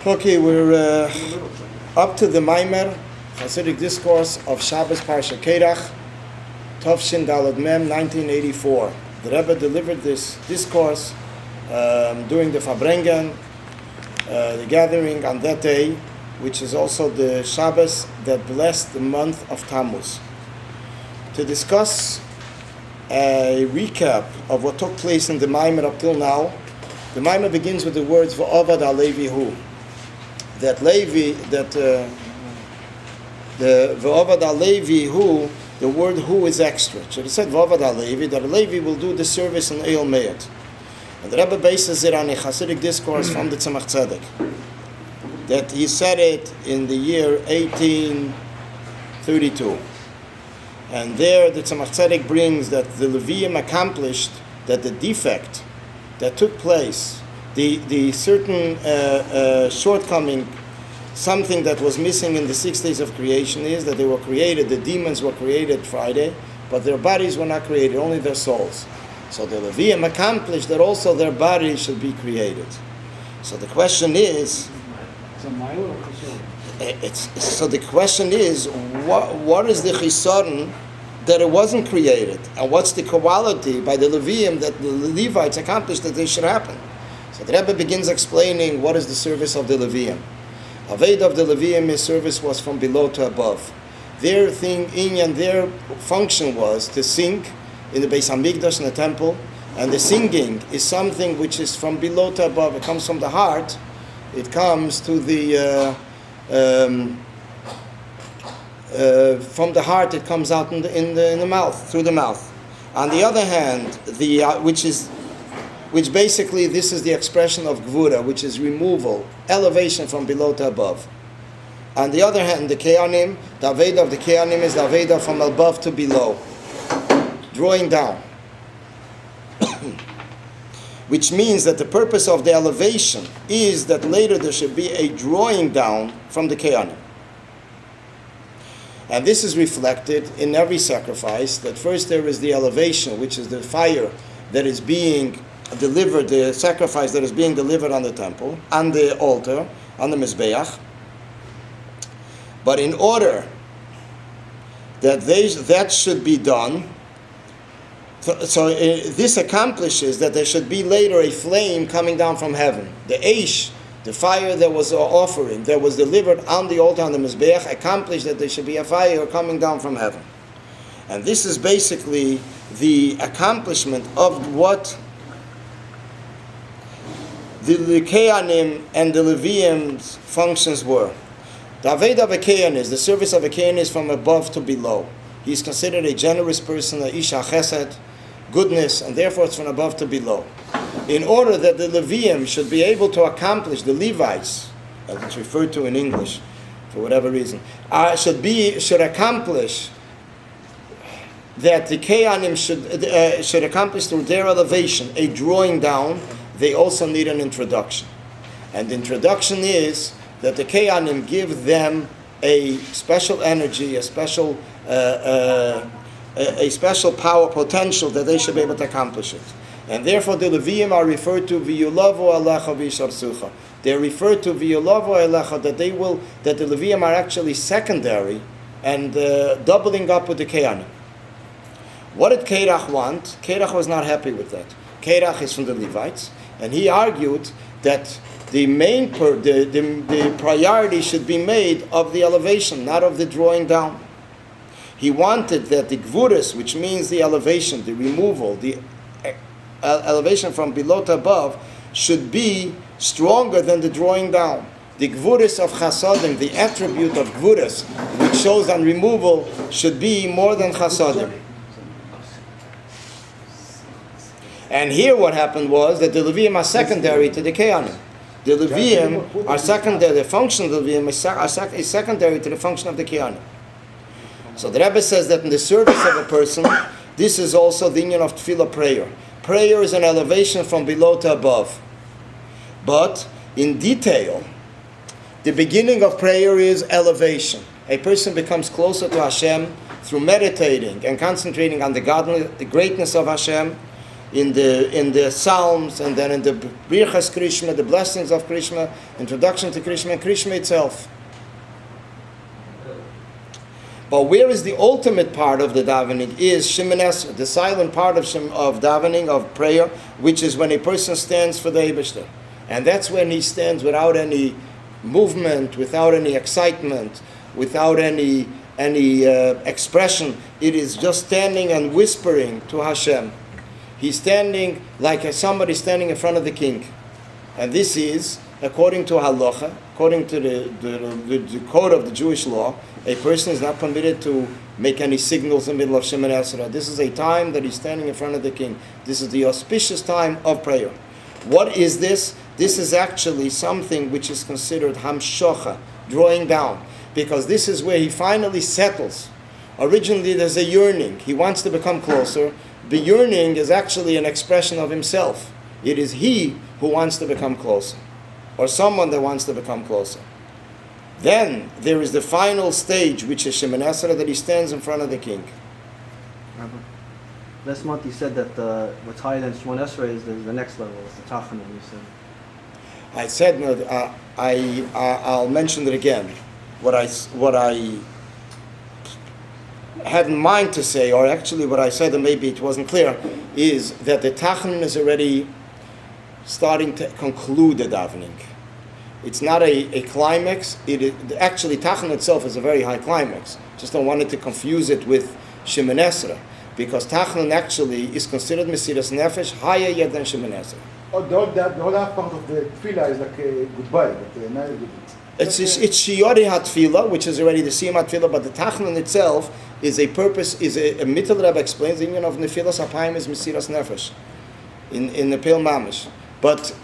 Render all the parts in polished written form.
Okay, we're up to the Mamaar, Hasidic discourse of Shabbos Parsha Korach, Tovshin Dalad Mem, 1984. The Rebbe delivered this discourse during the Fabrengen, the gathering on that day, which is also the Shabbos that blessed the month of Tammuz. To discuss a recap of what took place in the Mamaar up till now, the Mamaar begins with the words "V'ovad Alevi Hu." That Levi, the V'ovad Alevi Hu, the word "hu" is extra. So he said V'ovad Alevi, that a Levi will do the service in Eil Me'at. And the Rebbe bases it on a Hasidic discourse from the Tzemach Tzedek, that he said it in the year 1832. And there the Tzemach Tzedek brings that the Levium accomplished that the defect that took place, the certain shortcoming, something that was missing in the 6 days of creation is that they were created, the demons were created Friday, but their bodies were not created, only their souls. So the Levium accomplished that also their bodies should be created. So the question is, what is the chisaron that it wasn't created, and what's the quality by the Levium that the Levites accomplished that they should happen? So the Rebbe begins explaining what is the service of the Levium. Aved of the Levium, his service was from below to above. Their function was to sing in the Beis Hamikdash in the temple, and the singing is something which is from below to above. It comes from the heart. It comes to the from the heart. It comes out in the mouth, through the mouth. On the other hand, which basically this is the expression of gvura, which is removal, elevation from below to above. On the other hand, the keanim, the aveda of the keanim is the aveda from above to below, drawing down. Which means that the purpose of the elevation is that later there should be a drawing down from the keanim. And this is reflected in every sacrifice, that first there is the elevation, which is the fire that is being delivered, the sacrifice that is being delivered on the temple, on the altar, on the Mizbeach. But in order that that should be done, so this accomplishes that there should be later a flame coming down from heaven. The Eish, the fire that was offering, that was delivered on the altar on the Mizbeach, accomplished that there should be a fire coming down from heaven. And this is basically the accomplishment of what the Kehanim and the Levium's functions were. The Aveda of a Kehan is, the service of a Kehan is from above to below. He is considered a generous person, a Isha Chesed, goodness, and therefore it's from above to below. In order that the Levium should be able to accomplish, the Levites, as it's referred to in English, for whatever reason, should accomplish that the Kehanim should accomplish through their elevation a drawing down. They also need an introduction. And the introduction is that the Kehanim give them a special energy, a special power potential that they should be able to accomplish it. And therefore the Levium are referred to V'yulavu Alecha V'yisharsucha. They're referred to V'yulavu Alecha, that the Levium are actually secondary and doubling up with the Kehanim. What did Korach want? Korach was not happy with that. Korach is from the Levites, and he argued that the main the priority should be made of the elevation, not of the drawing down. He wanted that the gvuras, which means the elevation, the removal, the elevation from below to above, should be stronger than the drawing down. The gvuras of chasadim, the attribute of gvuras, which shows on removal, should be more than chasadim. And here what happened was that the Levium are secondary to the Kehanim. The Levium are secondary, the function of the Levium is secondary to the function of the Kehanim. So the Rebbe says that in the service of a person, this is also the union of tefillah prayer. Prayer is an elevation from below to above. But in detail, the beginning of prayer is elevation. A person becomes closer to Hashem through meditating and concentrating on the greatness of Hashem, in the Psalms, and then in the Birchas Krishma, the blessings of Krishma, introduction to Krishma, and Krishma itself. But where is the ultimate part of the davening is Shemoneh Esrei, the silent part of davening, of prayer, which is when a person stands for the Eibishter. And that's when he stands without any movement, without any excitement, without any expression. It is just standing and whispering to Hashem. He's standing like somebody standing in front of the king. And this is, according to halacha, according to the code of the Jewish law, a person is not permitted to make any signals in the middle of Shemoneh Esrei. This is a time that he's standing in front of the king. This is the auspicious time of prayer. What is this? This is actually something which is considered hamshocha, drawing down, because this is where he finally settles. Originally there's a yearning. He wants to become closer. The yearning is actually an expression of himself. It is he who wants to become closer, or someone that wants to become closer. Then there is the final stage, which is Shemoneh Esrei, that he stands in front of the king. Last month you said that what's higher than Shemoneh Esrei is the next level, it's the Tachanun, you said. I said, no, I'll mention it again. What I had in mind to say, or actually what I said, and maybe it wasn't clear, is that the Tachanun is already starting to conclude the davening. It's not a climax. Actually, Tachanun itself is a very high climax. Just don't want it to confuse it with Shemoneh Esrei, because Tachanun actually is considered Mesiras Nefesh higher yet than Shemoneh Esrei. Oh, the whole half part of the tefillah is like a goodbye, but not a goodbye. It's Shiyori HaTfilah, which is already the Siyum HaTfilah, but the Tachanun itself is a purpose, is a Mittel Rebbe explains, the union of Nefilas HaPayim is Mesiras Nefesh in the Pil Mamish. But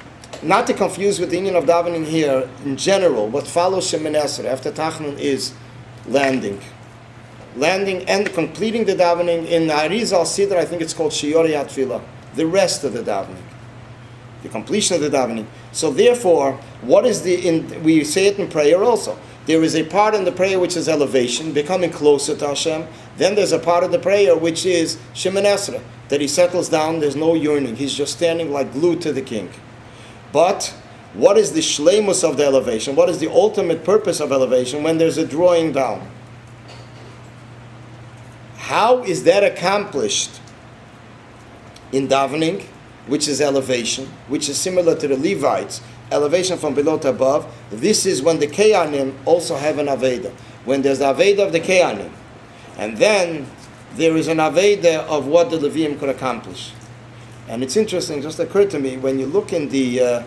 not to confuse with the union of davening here, in general, what follows Shemoneh Esrei after Tachanun is landing. Landing and completing the davening. In Arizal Sidra, I think it's called Shiyori HaTfilah, the rest of the davening. The completion of the davening. So therefore, what is we say it in prayer also. There is a part in the prayer which is elevation, becoming closer to Hashem. Then there's a part of the prayer which is Shemoneh Esrei, that he settles down, there's no yearning. He's just standing like glued to the king. But what is the shleimus of the elevation? What is the ultimate purpose of elevation when there's a drawing down? How is that accomplished in davening, which is elevation, which is similar to the Levites, elevation from below to above? This is when the Kehanim also have an Aveda. When there's the Aveda of the Kehanim. And then there is an Aveda of what the Leviim could accomplish. And it's interesting, just occurred to me, when you look in the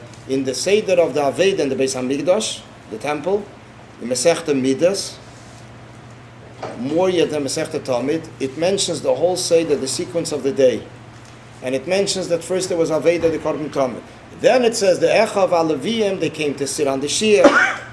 Seder of the Aveda in the Beis HaMikdash, the temple, the Masechta Midas, more yet than Masechta Talmud, it mentions the whole Seder, the sequence of the day. And it mentions that first there was Aveda, the Korban Talmud. Then it says the Echav HaLeviim, they came to sit on the Shir,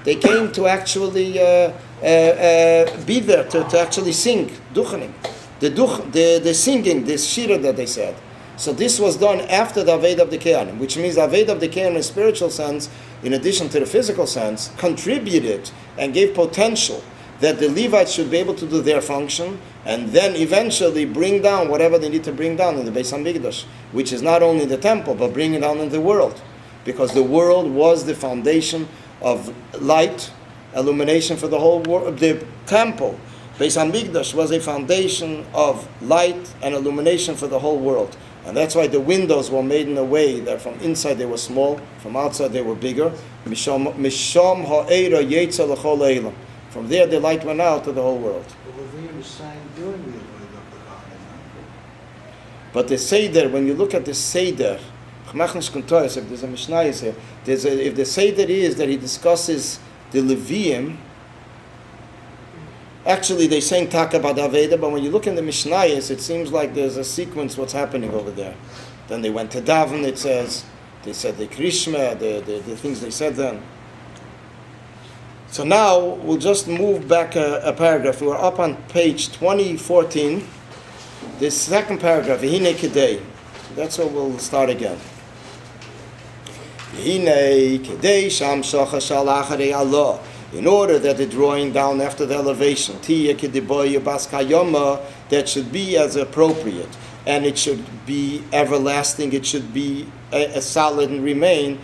they came to actually be there, to actually sing, Duchanim. The singing, this Shir that they said. So this was done after the Aveda of the Kehanim, which means the Aveda of the Kehanim in a spiritual sense, in addition to the physical sense, contributed and gave potential that the Levites should be able to do their function, and then eventually bring down whatever they need to bring down in the Beis HaMikdash, which is not only the temple, but bring it down in the world. Because the world was the foundation of light, illumination for the whole world. The temple, Beis HaMikdash, was a foundation of light and illumination for the whole world. And that's why the windows were made in a way that from inside they were small, from outside they were bigger. Misham ha'eira yetza l'chol eilam. From there the light went out to the whole world. But the Seder, when you look at the Seder, if there's a Mishnah here, if the Seder is that he discusses the Leviim, actually they saying Taka Bad Aveda, but when you look in the Mishnayos, it seems like there's a sequence what's happening over there. Then they went to Daven, it says, they said the Krishma, the things they said then. So now we'll just move back a paragraph. We're up on page 2014. The second paragraph, Hine Kedei. That's where we'll start again. Hine Kedei Sham Shocha Shalacharei Allah. In order that the drawing down after the elevation, that should be as appropriate. and it should be everlasting. It should be a solid and remain.